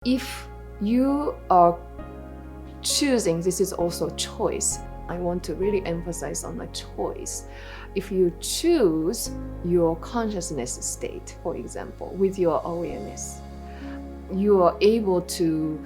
If you are choosing, this is also choice. I want to really emphasize on the choice. If you choose your consciousness state, for example, with your awareness, you are able to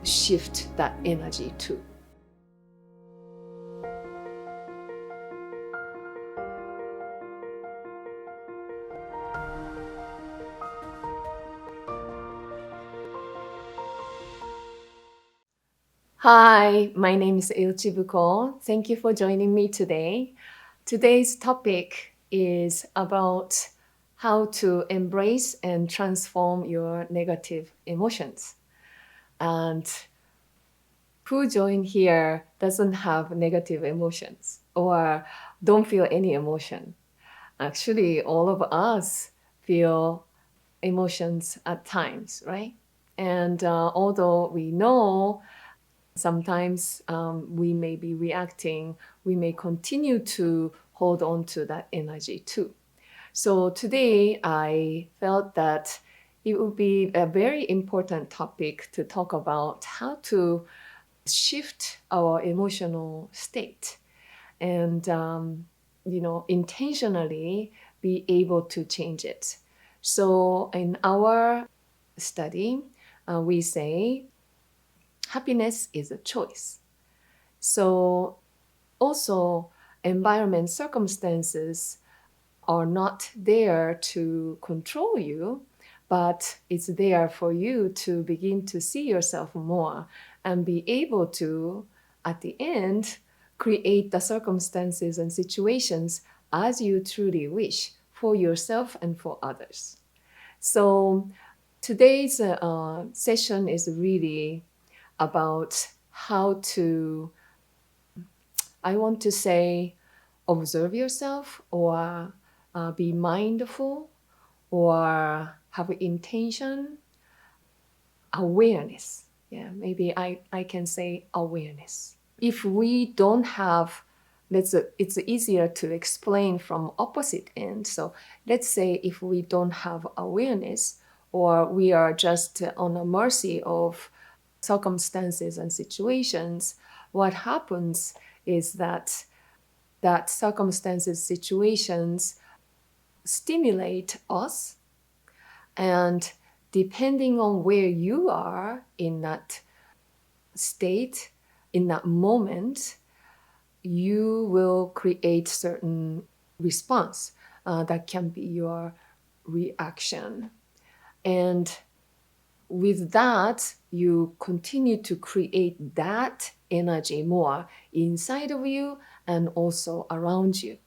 shift that energy too. Hi, my name is ilchibuko. Thank you for joining me today. Today's topic is about how to embrace and transform your negative emotions. And who joined here doesn't have negative emotions or don't feel any emotion? Actually, all of us feel emotions at times, right? And although we know sometimes we may be reacting, we may continue to hold on to that energy too. So today I felt that it would be a very important topic to talk about how to shift our emotional state and intentionally be able to change it. So in our study, we say happiness is a choice. So also environment circumstances are not there to control you, but it's there for you to begin to see yourself more and be able to, at the end, create the circumstances and situations as you truly wish for yourself and for others. So today's session is really about how to, I want to say, observe yourself or be mindful or have intention, awareness. Yeah, maybe I can say awareness. If we don't have, it's easier to explain from opposite end. So let's say if we don't have awareness or we are just on the mercy of circumstances and situations, what happens is that circumstances, situations stimulate us, and depending on where you are in that state, in that moment, you will create certain response that can be your reaction. And with that, you continue to create that energy more inside of you and also around you.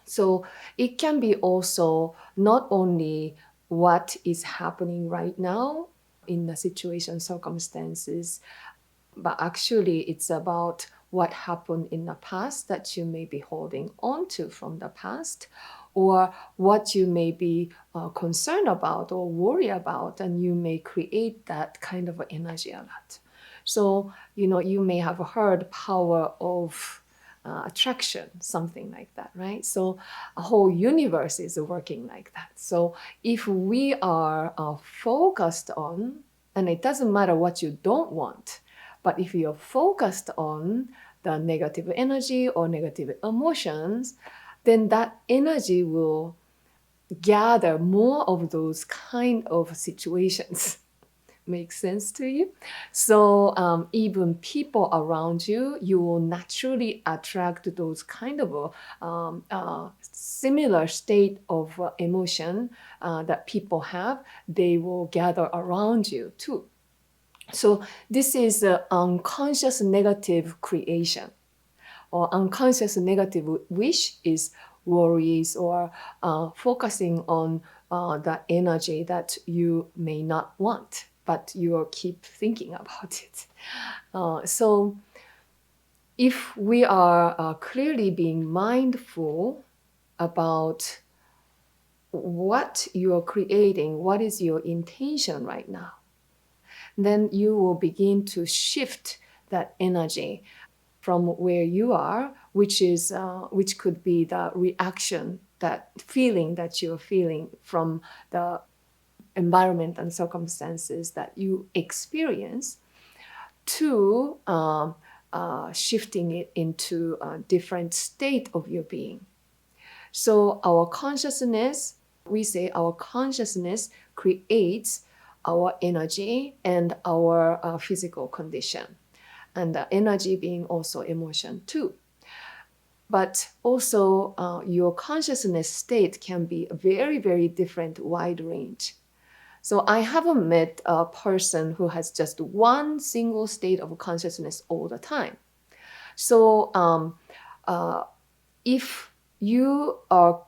So it can be also not only what is happening right now in the situation, circumstances, but actually it's about what happened in the past that you may be holding on to from the past, or what you may be concerned about or worry about, and you may create that kind of energy a lot. So, you may have heard power of attraction, something like that, right? So a whole universe is working like that. So if we are focused on, and it doesn't matter what you don't want, but if you're focused on the negative energy or negative emotions, then that energy will gather more of those kind of situations. Makes sense to you? So even people around you, you will naturally attract those kind of similar state of emotion that people have. They will gather around you too. So this is unconscious negative creation, or unconscious negative wish is worries or focusing on the energy that you may not want, but you keep thinking about it. So if we are clearly being mindful about what you are creating, what is your intention right now, then you will begin to shift that energy from where you are, which could be the reaction, that feeling that you're feeling from the environment and circumstances that you experience to shifting it into a different state of your being. So our consciousness, we say our consciousness creates our energy and our physical condition. And the energy being also emotion too. But also your consciousness state can be a very, very different, wide range. So I haven't met a person who has just one single state of consciousness all the time. So if you are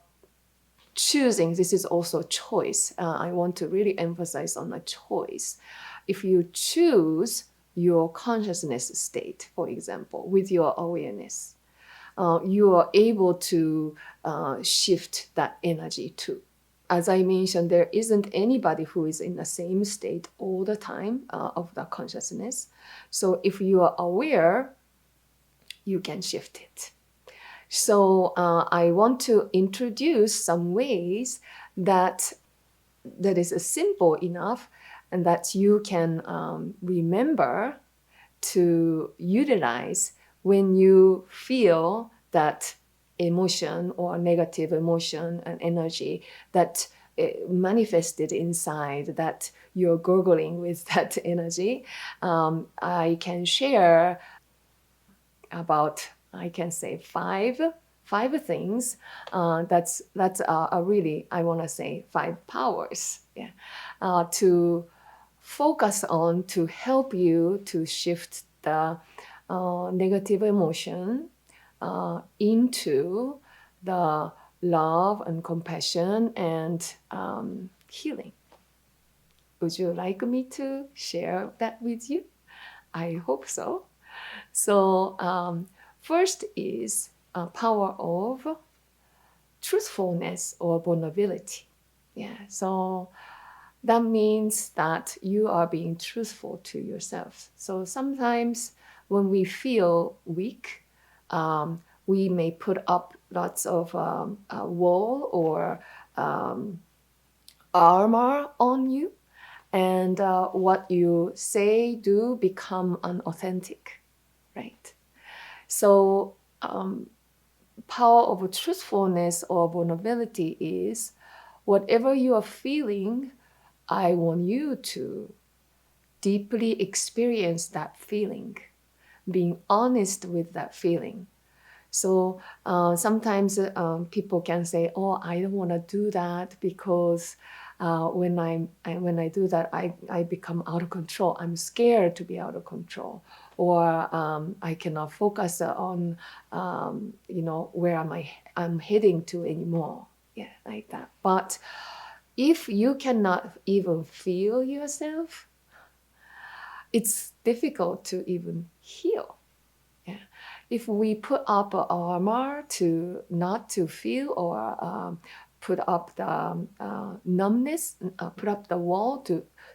choosing, this is also choice. I want to really emphasize on a choice. If you choose your consciousness state, for example, with your awareness, you are able to shift that energy too. As I mentioned, there isn't anybody who is in the same state all the time of the consciousness. So if you are aware, you can shift it. So I want to introduce some ways that is simple enough and that you can remember to utilize when you feel that emotion or negative emotion and energy that manifested inside, that you're gurgling with that energy. I can share about, I can say five things. That's really, I want to say 5 powers, yeah, to focus on to help you to shift the negative emotion into the love and compassion and healing. Would you like me to share that with you? I hope so. So first is power of truthfulness or vulnerability. Yeah, so that means that you are being truthful to yourself. So sometimes when we feel weak, we may put up lots of a wall or armor on you, and what you say, do become unauthentic, right? So power of truthfulness or vulnerability is whatever you are feeling, I want you to deeply experience that feeling, being honest with that feeling. So sometimes people can say, "Oh, I don't want to do that because when I do that, I become out of control. I'm scared to be out of control, or I cannot focus on where I'm heading to anymore." Yeah, like that. But if you cannot even feel yourself, it's difficult to even heal. Yeah. If we put up an armor to not to feel or put up the numbness, put up the wall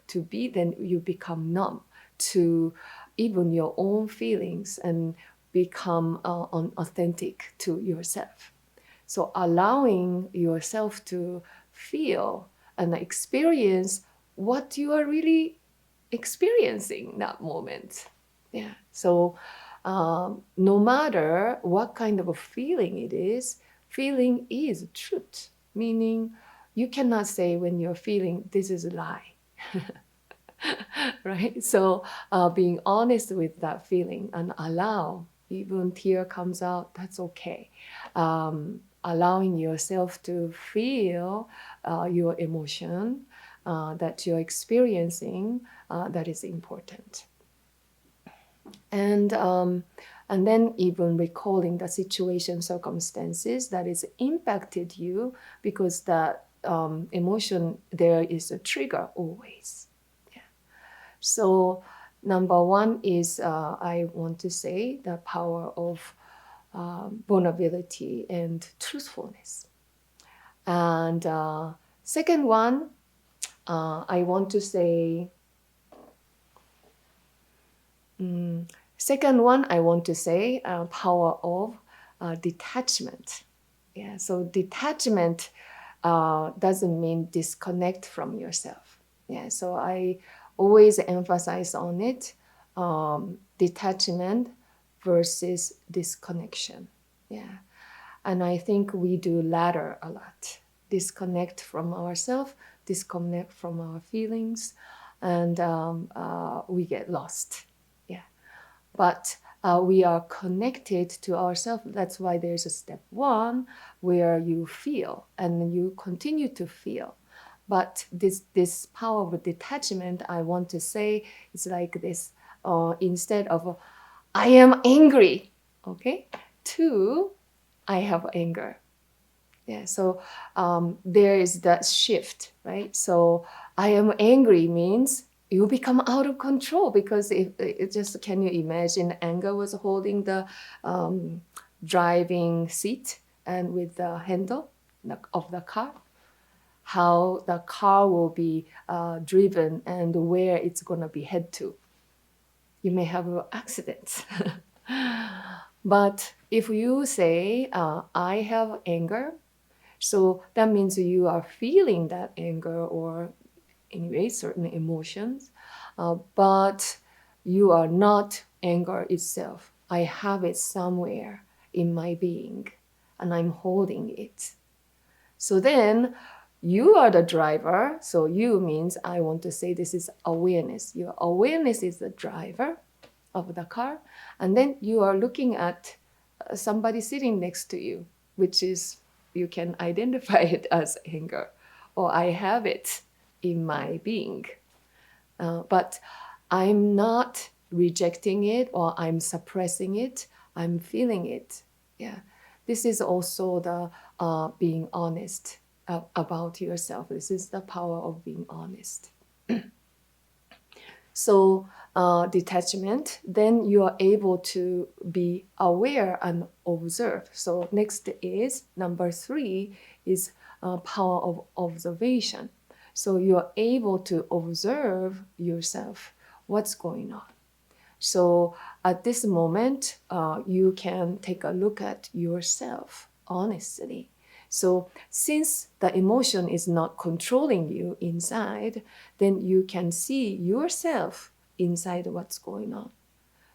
to be, then you become numb to even your own feelings and become unauthentic to yourself. So allowing yourself to feel and experience what you are really experiencing that moment. Yeah. So no matter what kind of a feeling it is, feeling is truth. Meaning, you cannot say when you're feeling this is a lie, right? So being honest with that feeling and allow, even tear comes out, that's okay. Allowing yourself to feel your emotion that you're experiencing, that is important. And then even recalling the situation, circumstances that is impacted you, because that emotion there is a trigger always. Yeah. So number one is I want to say the power of vulnerability and truthfulness. And second one, I want to say. Second one, I want to say power of detachment. Yeah, so detachment doesn't mean disconnect from yourself. Yeah, so I always emphasize on it, detachment versus disconnection. Yeah, and I think we do latter a lot. Disconnect from ourselves, disconnect from our feelings, and we get lost. Yeah, but we are connected to ourselves. That's why there's a step one where you feel and you continue to feel. But this power of detachment, I want to say, is like this. Instead of I am angry, okay, to I have anger. Yeah, so there is that shift, right? So I am angry means you become out of control, because if it just, can you imagine anger was holding the driving seat and with the handle of the car, how the car will be driven and where it's going to be head to. You may have accidents. But if you say, I have anger, so that means you are feeling that anger or anyway certain emotions, but you are not anger itself. I have it somewhere in my being and I'm holding it. So then you are the driver. So you means, I want to say, this is awareness. Your awareness is the driver of the car. And then you are looking at somebody sitting next to you, which is, you can identify it as anger, or I have it in my being. But I'm not rejecting it or I'm suppressing it. I'm feeling it. Yeah. This is also the being honest about yourself. This is the power of being honest. So detachment, then you are able to be aware and observe. So next is number 3 is power of observation. So you are able to observe yourself, what's going on. So at this moment, you can take a look at yourself honestly. So since the emotion is not controlling you inside, then you can see yourself inside what's going on.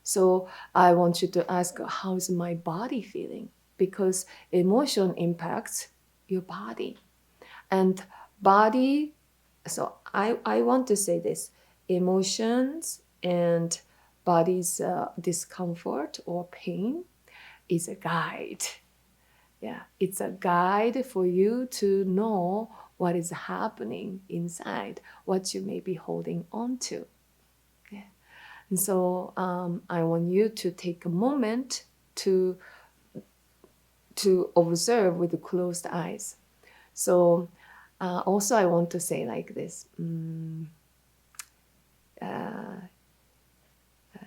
So I want you to ask, how's my body feeling? Because emotion impacts your body. And body, so I want to say this, emotions and body's discomfort or pain is a guide. Yeah, it's a guide for you to know what is happening inside, what you may be holding on to. Yeah. And so I want you to take a moment to observe with closed eyes. So also I want to say like this,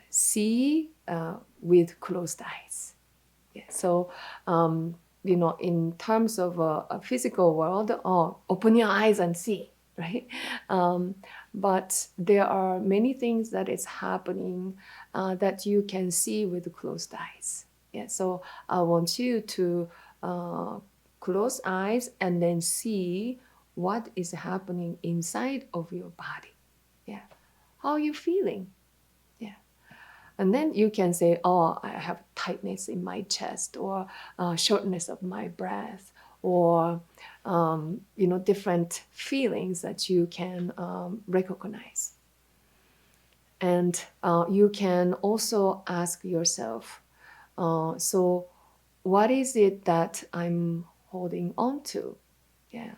see with closed eyes. Yeah. So, in terms of a physical world, open your eyes and see, right? But there are many things that is happening that you can see with closed eyes. Yeah. So I want you to close eyes and then see what is happening inside of your body. Yeah. How are you feeling? Yeah. And then you can say, oh, I have tightness in my chest, or shortness of my breath, or, different feelings that you can recognize. And you can also ask yourself, so what is it that I'm holding on to? Yeah.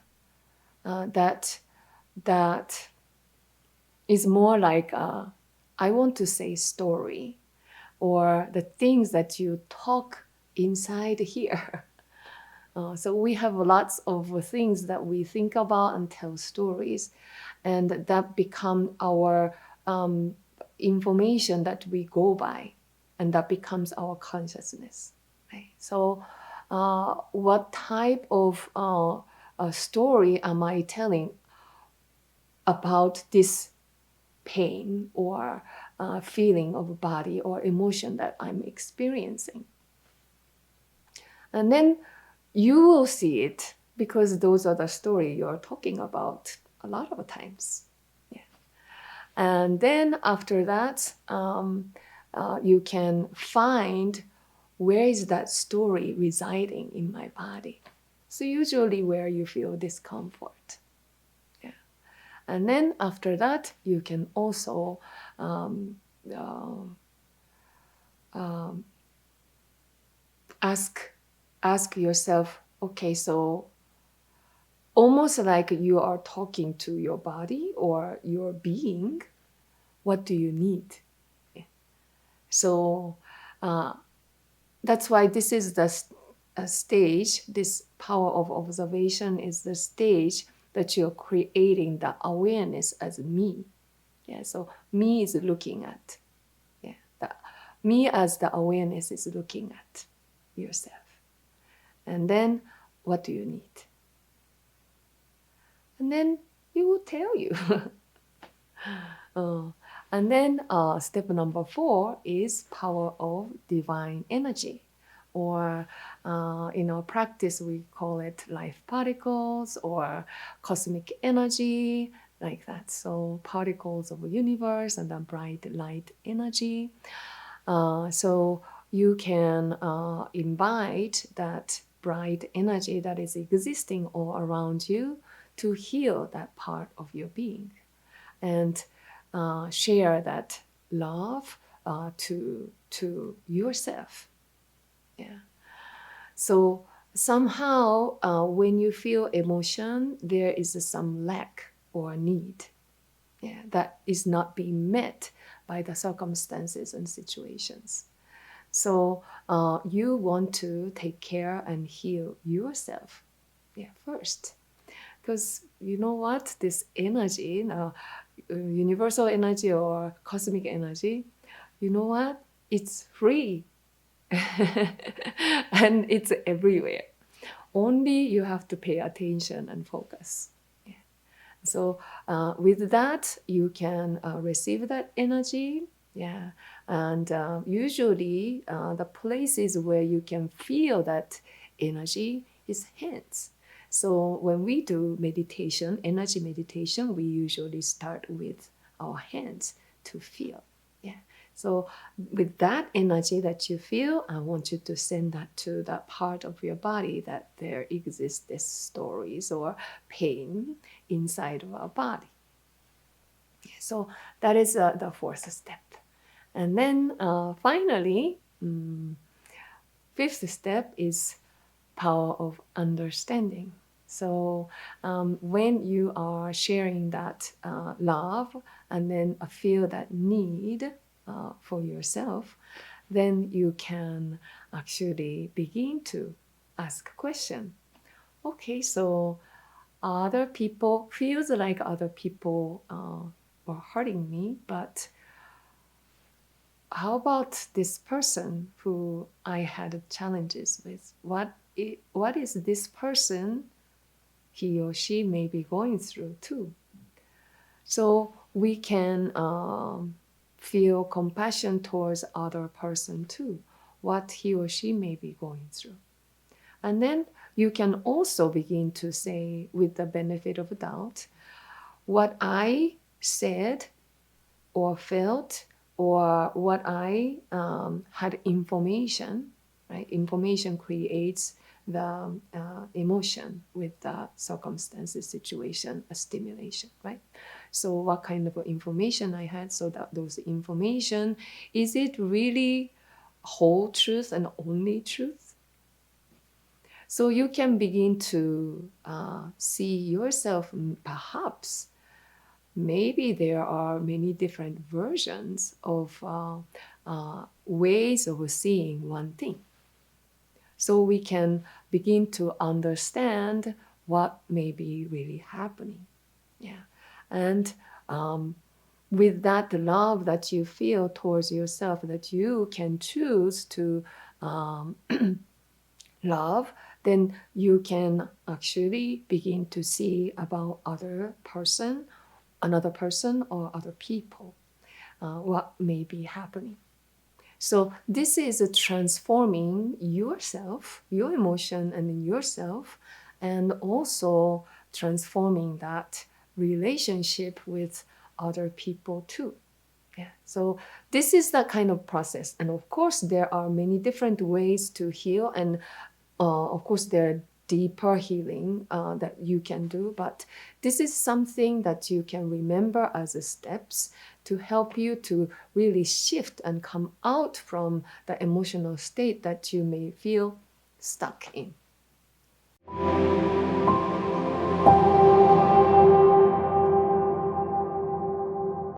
That is more like, I want to say story, or the things that you talk inside here. So we have lots of things that we think about and tell stories, and that become our information that we go by, and that becomes our consciousness. Right? So what type of story am I telling about this pain or feeling of a body or emotion that I'm experiencing? And then you will see it, because those are the story you're talking about a lot of times. Yeah. And then after that, you can find where is that story residing in my body. So usually where you feel discomfort. Yeah. And then after that, you can also uh, um, ask yourself, okay, so almost like you are talking to your body or your being, what do you need? So that's why this is the stage, this power of observation is the stage that you're creating the awareness as me. Yeah, so me is looking at. Yeah, me as the awareness is looking at yourself. And then what do you need? And then he will tell you. uh, and then step number 4 is power of divine energy. Or in our practice, we call it life particles or cosmic energy, like that. So particles of the universe and the bright light energy. So you can invite that bright energy that is existing all around you to heal that part of your being and share that love to yourself. Yeah. So somehow when you feel emotion, there is some lack or need, yeah, that is not being met by the circumstances and situations. So you want to take care and heal yourself, yeah, first. Because you know what? This energy, universal energy or cosmic energy, you know what? It's free and it's everywhere. Only you have to pay attention and focus. Yeah. So with that, you can receive that energy. Yeah. And usually the places where you can feel that energy is hands. So when we do meditation, energy meditation, we usually start with our hands to feel. Yeah. So with that energy that you feel, I want you to send that to that part of your body that there exists this stories or pain inside of our body. So that is the 4th step. And then finally, 5th step is power of understanding. So when you are sharing that love and then feel that need for yourself, then you can actually begin to ask a question. Okay, so other people, feels like other people were hurting me, but how about this person who I had challenges with? What is this person, he or she may be going through too? So we can feel compassion towards other person too, what he or she may be going through. And then you can also begin to say, with the benefit of doubt, what I said or felt or what I had information, right? Information creates the emotion with the circumstances, situation, a stimulation, right? So what kind of information I had, so that those information, is it really whole truth and only truth? So you can begin to see yourself, perhaps maybe there are many different versions of ways of seeing one thing. So we can begin to understand what may be really happening. Yeah. And with that love that you feel towards yourself, that you can choose to love, then you can actually begin to see about another person or other people, what may be happening. So this is transforming yourself, your emotion and yourself, and also transforming that relationship with other people too. Yeah. So this is the kind of process. And of course, there are many different ways to heal. And of course, there are deeper healing that you can do. But this is something that you can remember as a steps to help you to really shift and come out from the emotional state that you may feel stuck in.